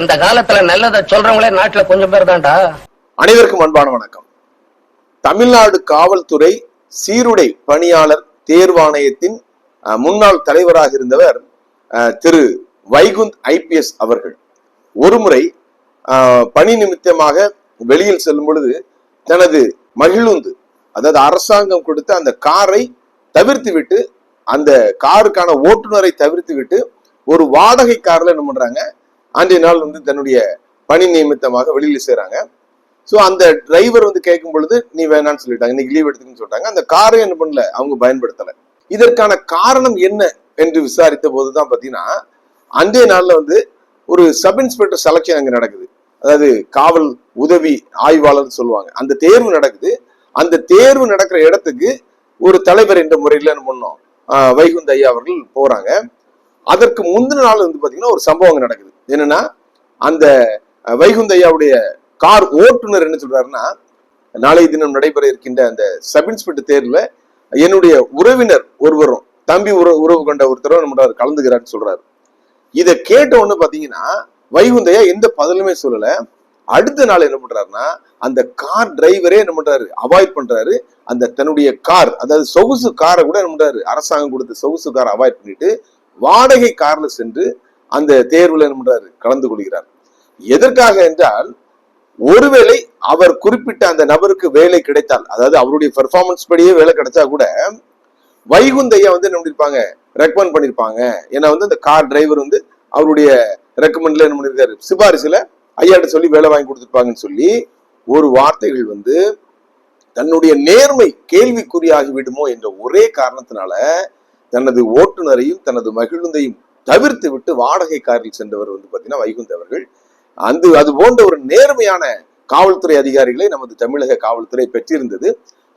இந்த காலத்துல நல்லதை சொல்றவங்களே நாட்டுல கொஞ்சம் பேர் தான்டா. அனைவருக்கும் அன்பான வணக்கம். தமிழ்நாடு காவல்துறை சீருடை பணியாளர் தேர்வாணையத்தின் முன்னாள் தலைவராக இருந்தவர் திரு வைகுந்த் IPS அவர்கள் ஒருமுறை பணி நிமித்தமாக வெளியில் செல்லும் பொழுது தனது மகிழுந்து, அதாவது அரசாங்கம் கொடுத்த அந்த காரை தவிர்த்து விட்டு, அந்த காருக்கான ஓட்டுநரை தவிர்த்து விட்டு ஒரு வாடகை கார்ல என்ன பண்றாங்க, அன்றைய நாள் தன்னுடைய பணி நிமித்தமாக வெளியில செய்யறாங்க. ஸோ அந்த டிரைவர் கேட்கும் பொழுது நீ வேணான்னு சொல்லிட்டாங்க, இன்னைக்கு லீவ் எடுத்துக்கன்னு சொல்லிட்டாங்க. அந்த காரை என்ன பண்ணல, அவங்க பயன்படுத்தல. இதற்கான காரணம் என்ன என்று விசாரித்த போதுதான் பாத்தீங்கன்னா, அன்றைய நாள்ல ஒரு சப் இன்ஸ்பெக்டர் செலக்ஷன் அங்க நடக்குது. அதாவது காவல் உதவி ஆய்வாளர் சொல்லுவாங்க, அந்த தேர்வு நடக்குது. அந்த தேர்வு நடக்கிற இடத்துக்கு ஒரு தலைவர் என்ற முறையில என்ன பண்ணோம், வைகுந்த் ஐயா அவர்கள் போறாங்க. அதற்கு முந்தின நாள் பாத்தீங்கன்னா ஒரு சம்பவம் நடக்குது. என்னன்னா, அந்த வைகுந்த் ஐயாவுடைய கார் ஓட்டுநர் என்ன சொல்றாருன்னா, நாளைய தினம் நடைபெற இருக்கின்ற அந்த சப் இன்ஸ்பெக்டர் தேர்வுல என்னுடைய உறவினர் ஒருவரும் தம்பி உறவு கொண்ட ஒருத்தரும் நம்ம கலந்துக்கிறான்னு சொல்றாரு. இதை கேட்ட உடனே பாத்தீங்கன்னா வைகுந்த் ஐயா எந்த பதிலுமே சொல்லல. அடுத்த நாள் என்ன பண்றாருன்னா, அந்த கார் டிரைவரே என்ன பண்றாரு, அவாய்ட் பண்றாரு. அந்த தன்னுடைய கார், அதாவது சொகுசு காரை கூட என்ன பண்றாரு, அரசாங்கம் கொடுத்த சொகுசு காரை அவாய்ட் பண்ணிட்டு வாடகை கார்ல சென்று அந்த தேர்வுல என்ன பண்றாரு, கலந்து கொள்கிறார். எதற்காக என்றால், ஒருவேளை அவர் குறிப்பிட்ட அந்த நபருக்கு வேலை கிடைத்தால், அதாவது அவருடைய பெர்ஃபார்மன்ஸ் படியே வேலை கிடைச்சா கூட வைகுந்த் ஐயா என்ன பண்ணிருப்பாங்க, ரெக்கமெண்ட் பண்ணிருப்பாங்க. ஏன்னா அந்த கார் டிரைவர் அவருடைய ரெக்கமெண்ட்ல என்ன பண்ணிருக்காரு, சிபாரிசுல ஐயாட்ட சொல்லி வேலை வாங்கி கொடுத்துருப்பாங்கன்னு சொல்லி ஒரு வார்த்தைகள் தன்னுடைய நேர்மை கேள்விக்குறியாகி விடுமோ என்ற ஒரே காரணத்தினால தனது ஓட்டுநரையும் தனது மகிழுந்தையும் தவிர்த்து விட்டு வாடகை காரில் சென்றவர் பாத்தீங்கன்னா வைகுந்த் அவர்கள். அது போன்ற ஒரு நேர்மையான காவல்துறை அதிகாரிகளை நமது தமிழக காவல்துறை பெற்றிருந்தது.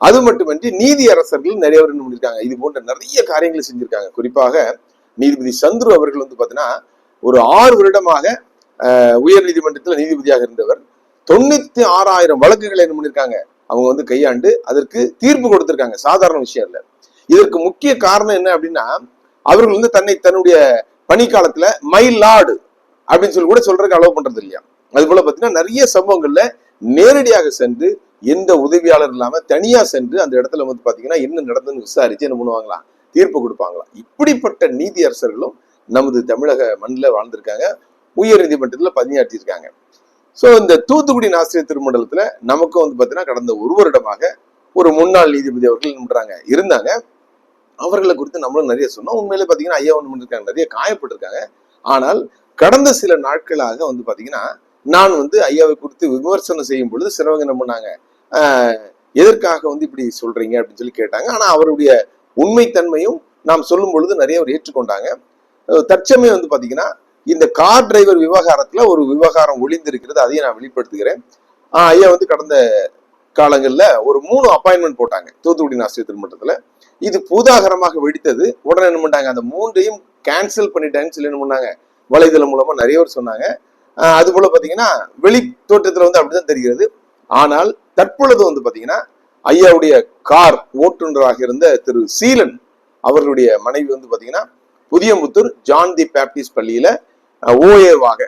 அது மட்டுமின்றி நீதி அரசர்கள் நிறைய பேர் பண்ணிருக்காங்க, இது போன்ற நிறைய காரியங்களை செஞ்சிருக்காங்க. குறிப்பாக நீதிபதி சந்துரு அவர்கள் பாத்தீங்கன்னா ஒரு 6 வருடமாக உயர் நீதிமன்றத்தில் நீதிபதியாக இருந்தவர். 96,000 வழக்குகளை என்ன பண்ணிருக்காங்க, அவங்க கையாண்டு அதற்கு தீர்ப்பு கொடுத்திருக்காங்க. சாதாரண விஷயம் இல்ல. இதற்கு முக்கிய காரணம் என்ன அப்படின்னா, அவர்கள் தன்னுடைய பணிக்காலத்துல மை லார்டு அப்படின்னு சொல்லி கூட சொல்றதுக்கு அலோவ் பண்றது இல்லையா. அது போல பாத்தீங்கன்னா நிறைய சம்பவங்கள்ல நேரடியாக சென்று, எந்த உதவியாளர் இல்லாம தனியா சென்று அந்த இடத்துல பாத்தீங்கன்னா என்ன நடந்ததுன்னு விசாரிச்சு என்ன பண்ணுவாங்களாம், தீர்ப்பு கொடுப்பாங்களாம். இப்படிப்பட்ட நீதி அரசர்களும் நமது தமிழக மண்ணில் வாழ்ந்திருக்காங்க, உயர் நீதிமன்றத்துல பணியாற்றியிருக்காங்க. சோ இந்த தூத்துக்குடி ஆசிரியர் திருமண்டலத்துல நமக்கும் பாத்தீங்கன்னா கடந்த 1 வருடமாக ஒரு முன்னாள் நீதிபதி அவர்கள் பண்றாங்க இருந்தாங்க. அவர்களை குறித்து நம்மளும் நிறைய சொன்னோம். உண்மையிலே பாத்தீங்கன்னா ஐயா பண்ணிருக்காங்க, நிறைய காயப்பட்டிருக்காங்க. ஆனால் கடந்த சில நாட்களாக பாத்தீங்கன்னா நான் ஐயாவை குறித்து விமர்சனம் செய்யும் பொழுது சிலவங்க என்ன பண்ணாங்க, எதற்காக இப்படி சொல்றீங்க அப்படின்னு சொல்லி கேட்டாங்க. ஆனா அவருடைய உண்மைத்தன்மையும் நாம் சொல்லும் பொழுது நிறைய அவர் ஏற்றுக்கொண்டாங்க. தற்சமயம் பாத்தீங்கன்னா இந்த கார் டிரைவர் விவகாரத்துல ஒரு விவகாரம் ஒளிந்திருக்கிறது, அதையும் நான் வெளிப்படுத்துகிறேன். ஐயா கடந்த காலங்கள்ல ஒரு 3 அப்பாயின்மெண்ட் போட்டாங்க தூத்துக்குடி ஆசிரியர் திருமண்டலத்துல. இது பூதாகரமாக வெடித்தது. உடனே என்ன பண்ணாங்க, அந்த 3ஐயும் கேன்சல் பண்ணிட்டாங்கன்னு சொல்லி என்ன பண்ணாங்க, வலைதளம் மூலமா நிறைய பேர் சொன்னாங்க. அது போல பாத்தீங்கன்னா வெளி தோற்றத்துல அப்படிதான் தெரிகிறது. ஆனால் தற்பொழுது பாத்தீங்கன்னா ஐயாவுடைய கார் ஓட்டுநராக இருந்த திரு சீலன் அவர்களுடைய மனைவி பாத்தீங்கன்னா புதியமுத்தூர் ஜான் தி பேப்டிஸ்ட் பள்ளியில OAவாக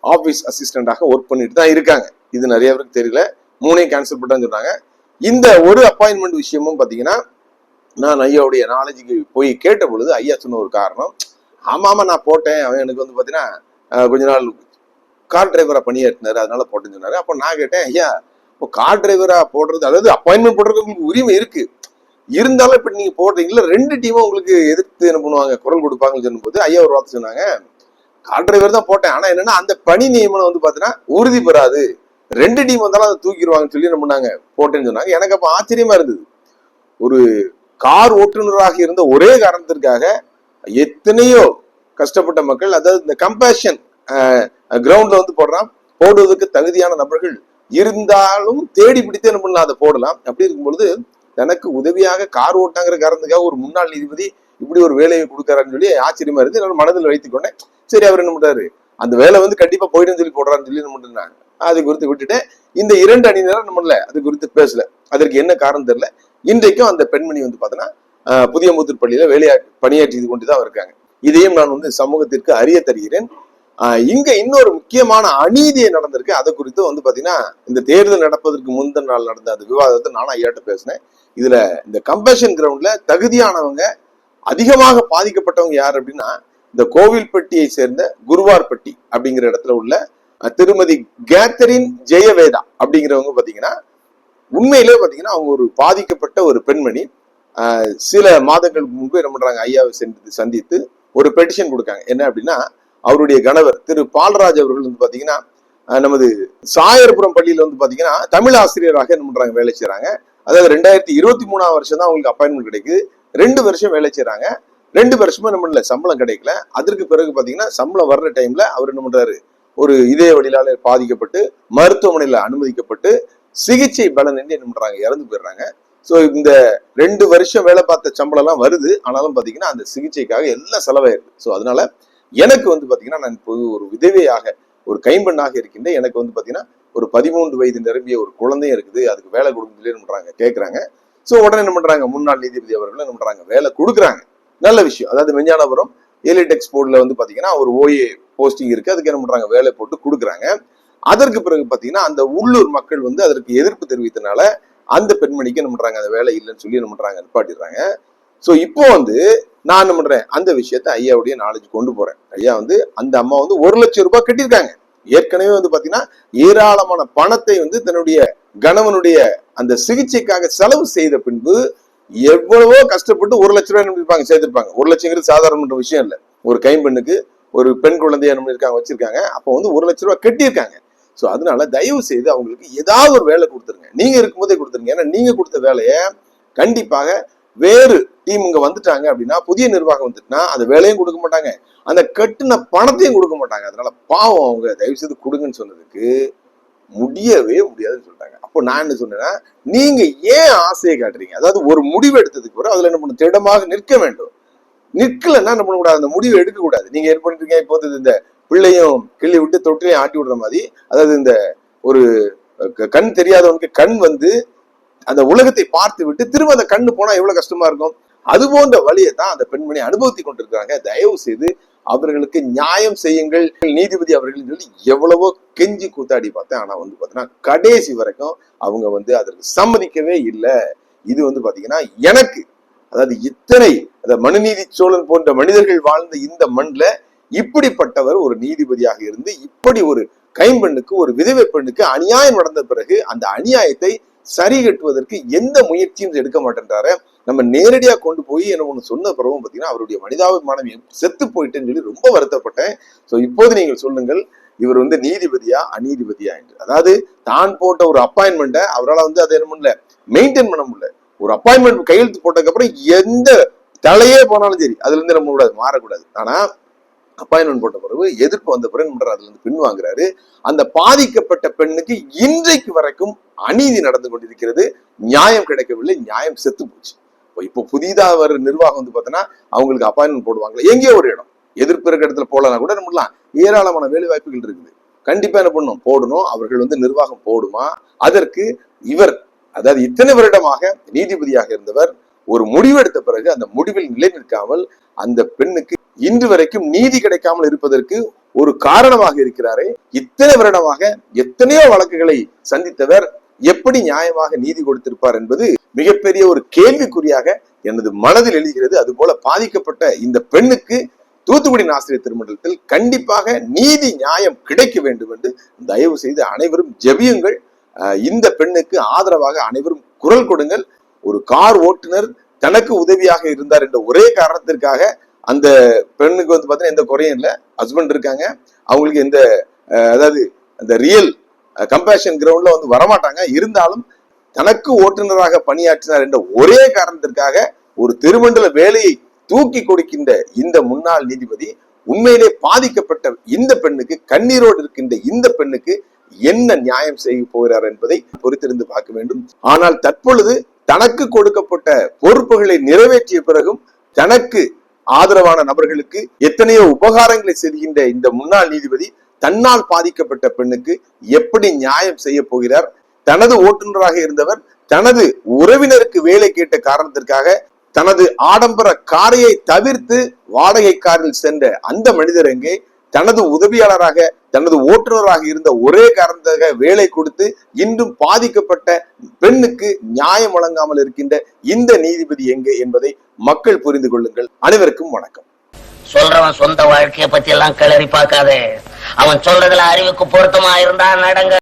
ஆபீஸ் அசிஸ்டண்டாக ஒர்க் பண்ணிட்டு தான் இருக்காங்க. இது நிறைய பேருக்கு தெரியல. 3ஐயும் கேன்சல் பண்ணிட்டான்னு சொன்னாங்க. இந்த ஒரு அப்பாயின்மெண்ட் விஷயமும் பாத்தீங்கன்னா நான் ஐயாவுடைய நாலேஜுக்கு போய் கேட்ட பொழுது ஐயா சொன்ன ஒரு காரணம், ஆமாமா நான் போட்டேன், அவன் எனக்கு பாத்தீங்கன்னா கொஞ்ச நாள் கார் டிரைவரா பணியாற்றினாரு, அதனால போட்டேன்னு சொன்னாரு. அப்ப நான் கேட்டேன், ஐயா இப்போ கார் டிரைவரா போடுறது, அதாவது அப்பாயின்மெண்ட் போடுறதுக்கு உங்களுக்கு உரிமை இருக்கு, இருந்தாலும் இப்ப நீங்க போடுறீங்களா 2 டீமும் உங்களுக்கு எதிர்த்து என்ன பண்ணுவாங்க, குரல் கொடுப்பாங்கன்னு சொல்லும் போது ஐயா ஒரு வார்த்தை சொன்னாங்க, கார் டிரைவர் தான் போட்டேன், ஆனா என்னன்னா அந்த பணி நியமனம் பாத்தீங்கன்னா உறுதி பெறாது, 2 டீம் வந்தாலும் அதை தூக்கிடுவாங்கன்னு சொல்லி என்ன பண்ணாங்க, போட்டேன்னு சொன்னாங்க. எனக்கு அப்ப ஆச்சரியமா இருந்தது. ஒரு கார் ஓட்டுநராக இருந்த ஒரே காரணத்திற்காக எத்தனையோ கஷ்டப்பட்ட மக்கள், அதாவது இந்த கம்பேஷன் கிரவுண்ட்ல போடுவதற்கு தகுதியான நபர்கள் இருந்தாலும் தேடி பிடித்து என்ன பண்ணலாம், அதை போடலாம். அப்படி இருக்கும் பொழுது தனக்கு உதவியாக கார் ஓட்டாங்கிற காரணத்துக்காக ஒரு முன்னாள் நீதிபதி இப்படி ஒரு வேலையை கொடுக்கறான்னு சொல்லி ஆச்சரியமா இருந்து என்னோட மனதில் வைத்துக் கொண்டேன். சரி, அவர் என்ன பண்றாரு, அந்த வேலை கண்டிப்பா போயிடுன்னு சொல்லி போடுறான்னு சொல்லி என்ன பண்றாங்க, அது குறித்து விட்டுட்டேன். இந்த 2 அணியினரும் என்ன பண்ணல, அது குறித்து பேசல. அதற்கு என்ன காரணம் தெரியல. இன்றைக்கும் அந்த பெண்மணி பாத்தீங்கன்னா புதியமுத்தூர் பள்ளியில பணியாற்றி கொண்டுதான் இருக்காங்க. இதையும் நான் சமூகத்திற்கு அறிய தருகிறேன். இங்க இன்னொரு முக்கியமான அநீதியை நடந்திருக்கு. அதை குறித்து வந்து பாத்தீங்கன்னா இந்த தேர்தல் நடப்பதற்கு முந்தின நாள் நடந்த அந்த விவாதத்தை நானும் ஐயாட்ட பேசினேன். இதுல இந்த கம்பேஷன் கிரவுண்ட்ல தகுதியானவங்க அதிகமாக பாதிக்கப்பட்டவங்க யார் அப்படின்னா இந்த கோவில்பட்டியை சேர்ந்த குருவார்பட்டி அப்படிங்கிற இடத்துல உள்ள திருமதி கேத்தரின் ஜெயவேதா அப்படிங்கிறவங்க பாத்தீங்கன்னா உண்மையிலே பாத்தீங்கன்னா அவங்க ஒரு பாதிக்கப்பட்ட ஒரு பெண்மணி. சில மாதங்களுக்கு முன்பு என்ன பண்றாங்க, ஐயாவை சந்தித்து ஒரு பெட்டிஷன் கொடுக்காங்க. என்ன அப்படின்னா அவருடைய கணவர் திரு பால்ராஜ் அவர்கள் வந்து பாத்தீங்கன்னா நமது சாயர்புரம் பள்ளியில வந்து பாத்தீங்கன்னா தமிழ் ஆசிரியராக என்ன பண்றாங்க, வேலை செய்யறாங்க. அதாவது 2023 வருஷம் தான் அவங்களுக்கு அப்பாயின்மெண்ட் கிடைக்குது. 2 வருஷம் வேலை செய்யறாங்க. 2 வருஷமா என்ன பண்ணல, சம்பளம் கிடைக்கல. அதற்கு பிறகு பாத்தீங்கன்னா சம்பளம் வர்ற டைம்ல அவர் என்ன பண்றாரு, ஒரு இதய வழியால பாதிக்கப்பட்டு மருத்துவமனையில அனுமதிக்கப்பட்டு சிகிச்சை பலனின்றி என்ன பண்றாங்க, இறந்து போயிடுறாங்க. சோ இந்த 2 வருஷம் வேலை பார்த்த சம்பளம் எல்லாம் வருது. ஆனாலும் பாத்தீங்கன்னா அந்த சிகிச்சைக்காக எல்லாம் செலவாயிருக்கு. சோ அதனால எனக்கு வந்து பாத்தீங்கன்னா நான் இப்போது ஒரு விதவையாக ஒரு கைம்பெண்ணாக இருக்கின்ற எனக்கு வந்து பாத்தீங்கன்னா ஒரு 13 வயது நிரம்பிய ஒரு குழந்தையும் இருக்குது. அதுக்கு வேலை கொடுக்கலையே என்ன பண்றாங்க, கேட்கறாங்க. சோ உடனே என்ன பண்றாங்க, முன்னாள் நீதிபதி அவர்கள் என்ன பண்றாங்க, வேலை கொடுக்குறாங்க. நல்ல விஷயம். அதாவது மெஞ்ஞானபுரம் எலிடெக்ஸ் போர்ட்ல வந்து பாத்தீங்கன்னா ஒரு ஓஏ போஸ்டிங் இருக்கு. அதுக்கு என்ன பண்றாங்க, வேலை போட்டு கொடுக்குறாங்க. அதற்கு பிறகு பாத்தீங்கன்னா அந்த உள்ளூர் மக்கள் வந்து அதற்கு எதிர்ப்பு தெரிவித்தனால அந்த பெண்மணிக்கு என்ன பண்றாங்க, அந்த வேலை இல்லைன்னு சொல்லி என்ன பண்றாங்க, நிப்பாட்டிடுறாங்க. சோ இப்போ வந்து நான் என்ன பண்றேன், அந்த விஷயத்த ஐயாவுடைய நாலேஜ் கொண்டு போறேன். ஐயா வந்து அந்த அம்மா வந்து 1 லட்சம் ரூபாய் கட்டியிருக்காங்க. ஏற்கனவே வந்து பாத்தீங்கன்னா ஏராளமான பணத்தை வந்து தன்னுடைய கணவனுடைய அந்த சிகிச்சைக்காக செலவு செய்த பின்பு எவ்வளவோ கஷ்டப்பட்டு 1 லட்சம் ரூபாய் இருப்பாங்க, சேர்த்திருப்பாங்க. 1 லட்சங்கிறது சாதாரண விஷயம் இல்ல. ஒரு கைம்பெண்ணுக்கு ஒரு பெண் குழந்தைய என்ன இருக்காங்க, வச்சிருக்காங்க. அப்போ வந்து 1 லட்சம் ரூபாய் கட்டியிருக்காங்க. சோ அதனால தயவு செய்து அவங்களுக்கு ஏதாவது ஒரு வேலை கொடுத்துருங்க. நீங்க இருக்கும்போதே கொடுத்துருங்க. ஏன்னா நீங்க கொடுத்த வேலையை கண்டிப்பாக வேறு டீம் இங்க வந்துட்டாங்க அப்படின்னா, புதிய நிர்வாகம் வந்துட்டுனா அந்த வேலையும் கொடுக்க மாட்டாங்க, அந்த கட்டுன பணத்தையும் கொடுக்க மாட்டாங்க. அதனால பாவம், அவங்க தயவு செய்து கொடுங்கன்னு சொன்னதுக்கு முடியவே முடியாதுன்னு சொல்லிட்டாங்க. அப்போ நான் என்ன சொன்னேன்னா, நீங்க ஏன் ஆசையை காட்டுறீங்க? அதாவது ஒரு முடிவு எடுத்ததுக்கு பிறகு அதுல என்ன பண்ண, திடமாக நிற்க வேண்டும். நிற்கலன்னா என்ன பண்ணக்கூடாது, அந்த முடிவை எடுக்க கூடாது. நீங்க என்ன பண்ணிருக்கீங்க, இப்போ வந்து இந்த பிள்ளையும் கிள்ளி விட்டு தொட்டிலையும் ஆட்டி விடுற மாதிரி, அதாவது இந்த ஒரு கண் தெரியாதவனுக்கு கண் வந்து அந்த உலகத்தை பார்த்து விட்டு திரும்ப அந்த கண்ணு போனா எவ்வளவு கஷ்டமா இருக்கும். அது போன்ற வழியை தான் அந்த பெண்மணி அனுபவித்துக் கொண்டிருக்காங்க. தயவு செய்து அவர்களுக்கு நியாயம் செய்யுங்கள் நீதிபதி அவர்கள் சொல்லி எவ்வளவோ கெஞ்சி கூத்தாடி பார்த்தேன். ஆனா வந்து பாத்தீங்கன்னா கடைசி வரைக்கும் அவங்க வந்து அதற்கு சம்மதிக்கவே இல்லை. இது வந்து பாத்தீங்கன்னா எனக்கு, அதாவது இத்தனை மனுநீதி சோழன் போன்ற மனிதர்கள் வாழ்ந்த இந்த மண்ல இப்படிப்பட்டவர் ஒரு நீதிபதியாக இருந்து இப்படி ஒரு கைம்பெண்ணுக்கு, ஒரு விதவை பெண்ணுக்கு அநியாயம் நடந்த பிறகு அந்த அநியாயத்தை சரி கட்டுவதற்கு எந்த முயற்சியும் எடுக்க மாட்டேன்றாரு. நம்ம நேரடியா கொண்டு போய் என்ன ஒண்ணு சொன்ன பிறகும் பாத்தீங்கன்னா அவருடைய மனிதாபிமானம் செத்து போயிட்டேன்னு சொல்லி ரொம்ப வருத்தப்பட்டேன். சோ இப்போது நீங்கள் சொல்லுங்கள், இவர் வந்து நீதிபதியா அநீதிபதியா என்று. அதாவது தான் போட்ட ஒரு அப்பாயின்மெண்ட்டை அவரால் வந்து அதை என்ன பண்ணல, மெயின்டைன் பண்ண முடியல. ஒரு அப்பாயின்மெண்ட் கையெழுத்து போட்டதுக்கு அப்புறம் எந்த தலையே போனாலும் சரி அதுல இருந்து நம்ம கூடாது, மாறக்கூடாது. ஆனா அப்பாயின்மெண்ட் போட்ட பிறகு எதிர்ப்பு வந்த பிறகு அதுல இருந்து பின் வாங்குறாரு. அந்த பாதிக்கப்பட்ட பெண்ணுக்கு இன்றைக்கு வரைக்கும் அநீதி நடந்து கொண்டிருக்கிறது. நியாயம் கிடைக்கவில்லை, நியாயம் செத்து போச்சு. இப்போ புதிதா வர நிர்வாகம் வந்து பாத்தீங்கன்னா அவங்களுக்கு அப்பாயின்மெண்ட் போடுவாங்க. எங்கேயோ ஒரு இடம் எதிர்ப்பு இருக்கிற இடத்துல போடலாம் கூட நம்ம ஏராளமான வேலை வாய்ப்புகள் இருக்குது. கண்டிப்பா என்ன பண்ணணும், போடணும். அவர்கள் வந்து நிர்வாகம் போடுமா? அதற்கு இவர், அதாவது இத்தனை வருடமாக நீதிபதியாக இருந்தவர் ஒரு முடிவெடுத்த பிறகு அந்த முடிவில் நிலை நிற்காமல் அந்த பெண்ணுக்கு இன்று வரைக்கும் நீதி கிடைக்காமல் இருப்பதற்கு ஒரு காரணமாக இருக்கிறாரே. இத்தனை வருடமாக எத்தனையோ வழக்குகளை சந்தித்தவர் எப்படி நியாயமாக நீதி கொடுத்திருப்பார் என்பது மிகப்பெரிய ஒரு கேள்விக்குறியாக எனது மனதில் எழுகிறது. அது போல பாதிக்கப்பட்ட இந்த பெண்ணுக்கு தூத்துக்குடி ஆசிரியர் திருமண்டலத்தில் கண்டிப்பாக நீதி நியாயம் கிடைக்க வேண்டும் என்று தயவு செய்து அனைவரும் ஜெபியுங்கள். இந்த பெண்ணுக்கு ஆதரவாக அனைவரும் குரல் கொடுங்கள். ஒரு கார் ஓட்டுநர் தனக்கு உதவியாக இருந்தார் என்ற ஒரே காரணத்திற்காக அந்த பெண்ணுக்கு வந்து பாத்தீங்கன்னா எந்த குறையும் இல்லை, ஹஸ்பண்ட் இருக்காங்க, அவங்களுக்கு எந்த அதாவது அந்த ரியல் கம்பேஷன் கிரவுண்ட்ல வந்து வரமாட்டாங்க. இருந்தாலும் தனக்கு ஓட்டுநராக பணியாற்றினார் என்ற ஒரே காரணத்திற்காக ஒரு திருமண்டல வேலையை தூக்கி கொடுக்கின்ற இந்த முன்னாள் நீதிபதி உண்மையிலே பாதிக்கப்பட்ட இந்த பெண்ணுக்கு, கண்ணீரோடு இருக்கின்ற இந்த பெண்ணுக்கு என்ன நியாயம் செய்ய போகிறார் என்பதை பொறுத்திருந்து பார்க்க வேண்டும். ஆனால் தற்பொழுது தனக்கு கொடுக்கப்பட்ட பொறுப்புகளை நிறைவேற்றிய பிறகும் தனக்கு ஆதரவான நபர்களுக்கு எத்தனையோ உபகாரங்களை செய்கின்ற இந்த முன்னாள் நீதிபதி தன்னால் பாதிக்கப்பட்ட பெண்ணுக்கு எப்படி நியாயம் செய்ய போகிறார்? தனது ஓட்டுநராக இருந்தவர் தனது உறவினருக்கு வேலை கேட்ட காரணத்திற்காக தனது ஆடம்பர காரையை தவிர்த்து வாடகை காரில் சென்ற அந்த மனிதர் எங்கே? தனது உதவியாளராக தனது ஓட்டுநராக இருந்த ஒரே காரணத்தாக வேலை கொடுத்து இன்றும் பாதிக்கப்பட்ட பெண்ணுக்கு நியாயம் வழங்காமல் இருக்கின்ற இந்த நீதிபதி எங்கே என்பதை மக்கள் புரிந்து கொள்ளுங்கள். அனைவருக்கும் வணக்கம். சொல்றவன் சொந்த வாழ்க்கைய பத்தி எல்லாம் கிளறி பார்க்காதே. அவன் சொல்றதுல அறிவுக்கு பொருத்தமா இருந்தா நடங்க.